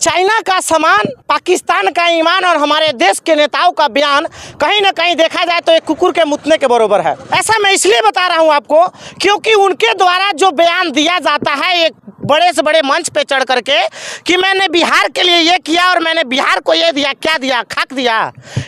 China का सामान, पाकिस्तान का ईमान और हमारे देश के नेताओं का बयान कहीं ना कहीं देखा जाए तो एक कुकुर के मुतने के बराबर है। ऐसा मैं इसलिए बता रहा हूं आपको क्योंकि उनके द्वारा जो बयान दिया जाता है एक बड़े से बड़े मंच पे चढ़ करके कि मैंने बिहार के लिए ये किया और मैंने बिहार को ये दिया, क्या दिया? खाक दिया,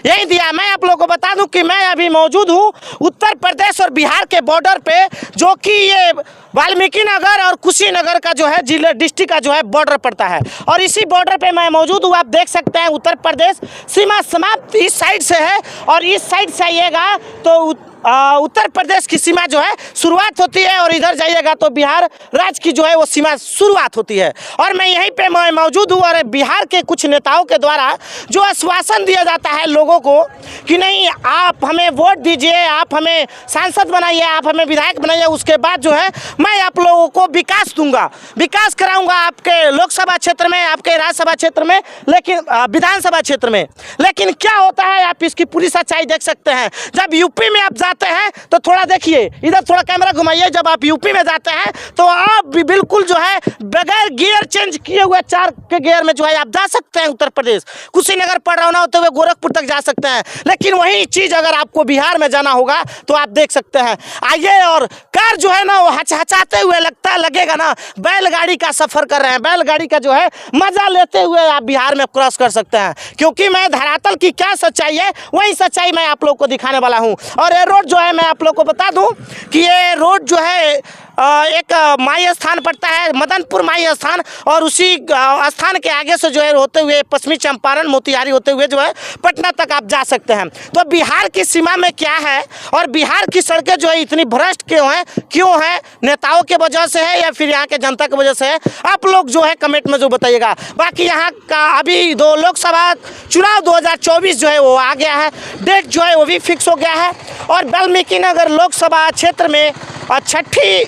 यही दिया। मैं आप लोगों को बता दूं कि मैं अभी मौजूद हूँ उत्तर प्रदेश और बिहार के बॉर्डर पे, जो कि ये वाल्मीकि नगर और कुशीनगर का जो है जिला डिस्ट्रिक्ट का जो है बॉर्डर पड़ता है और इसी बॉर्डर पे मैं मौजूद हूँ। आप देख सकते हैं उत्तर प्रदेश सीमा समाप्त इस साइड से है और इस साइड से आइएगा तो उत्तर प्रदेश की सीमा जो है शुरुआत होती है और इधर जाइएगा तो बिहार राज्य की जो है वो सीमा शुरुआत होती है। और मैं यहीं पे मौजूद हूँ और बिहार के कुछ नेताओं के द्वारा जो आश्वासन दिया जाता है लोगों को कि नहीं आप हमें वोट दीजिए, आप हमें सांसद बनाइए, आप हमें विधायक बनाइए, उसके बाद जो है मैं आप लोगों को विकास दूंगा, विकास कराऊंगा आपके लोकसभा क्षेत्र में, आपके राज्यसभा क्षेत्र में, लेकिन विधानसभा क्षेत्र में। लेकिन क्या होता है आप इसकी पूरी सच्चाई देख सकते हैं। जब यूपी में आप जाते हैं तो थोड़ा देखिए, इधर थोड़ा कैमरा घुमाइए, जब आप यूपी में जाते हैं तो आप भी बिल्कुल जो है बगैर गियर चेंज किए हुए 4 के गियर में जो है आप जा सकते हैं उत्तर प्रदेश, कुशीनगर पर रवाना होते हुए गोरखपुर तक जा सकते हैं। लेकिन वही चीज अगर आपको बिहार में जाना होगा तो आप देख सकते हैं आइए और कार जो है ना वो हचहचाते हुए लगेगा ना बैलगाड़ी का सफर कर रहे हैं, बैलगाड़ी का जो है मजा लेते हुए आप बिहार में क्रॉस कर सकते हैं। क्योंकि मैं धरातल की क्या सच्चाई है वही सच्चाई मैं आप लोग को दिखाने वाला हूं। और ये रोड जो है मैं आप लोग को बता दूं कि ये रोड जो है एक माई स्थान पड़ता है, मदनपुर माई स्थान, और उसी स्थान के आगे से जो है होते हुए पश्चिमी चंपारण मोतिहारी होते हुए जो है पटना तक आप जा सकते हैं। तो बिहार की सीमा में क्या है और बिहार की सड़कें जो है इतनी भ्रष्ट क्यों है? नेताओं के वजह से है या फिर यहाँ के जनता की वजह से है? आप लोग जो है कमेंट में जो बताइएगा। बाकी यहाँ का अभी लोकसभा चुनाव 2024 जो है वो आ गया है, डेट जो है वो भी फिक्स हो गया है और वाल्मीकि नगर लोकसभा क्षेत्र में 6ठी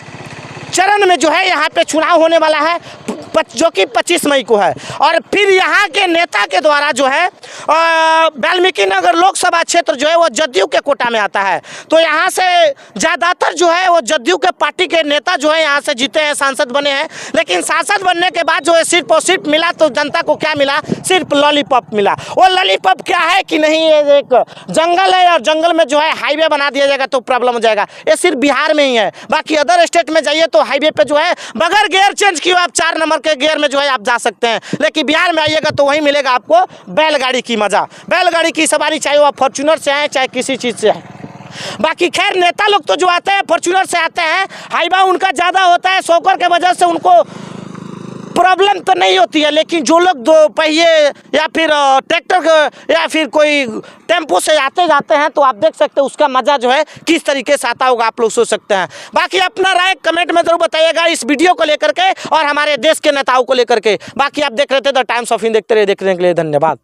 चरण में जो है यहाँ पे चुनाव होने वाला है जो कि 25 मई को है। और फिर यहाँ के नेता के द्वारा जो है वाल्मीकि नगर लोकसभा क्षेत्र जो है वो जदयू के कोटा में आता है। तो यहाँ से ज़्यादातर जो है वो जदयू के पार्टी के नेता जो है यहाँ से जीते हैं, सांसद बने हैं। लेकिन सांसद बनने के बाद जो है सिर्फ और सिर्फ मिला तो जनता को क्या मिला? सिर्फ लॉलीपॉप मिला। वो लॉलीपॉप क्या है कि नहीं, ये एक जंगल है और जंगल में जो है हाईवे बना दिया जाएगा तो प्रॉब्लम हो जाएगा। ये सिर्फ बिहार में ही है, बाकी अदर स्टेट में जाइए तो हाईवे पे जो है बगैर गियर चेंज किए आप 4 नंबर के गियर में जो है आप जा सकते हैं। लेकिन बिहार में आइएगा तो वहीं मिलेगा आपको बैलगाड़ी की मजा, बैलगाड़ी की सवारी, चाहे वो फॉर्च्यूनर से आए चाहे किसी चीज से आए। बाकी खैर नेता लोग तो जो आते हैं फॉर्च्यूनर से आते हैं, हाईवा उनका ज्यादा होता है, शॉकर के वजह से उनको प्रॉब्लम तो नहीं होती है। लेकिन जो लोग 2 पहिए या फिर ट्रैक्टर या फिर कोई टेम्पो से आते जाते हैं तो आप देख सकते हैं उसका मज़ा जो है किस तरीके से आता होगा, आप लोग सोच सकते हैं। बाकी अपना राय कमेंट में जरूर बताइएगा इस वीडियो को लेकर के और हमारे देश के नेताओं को लेकर के। बाकी आप देख रहे थे द टाइम्स ऑफ इंडिया, देखते रहे, देखने के लिए धन्यवाद।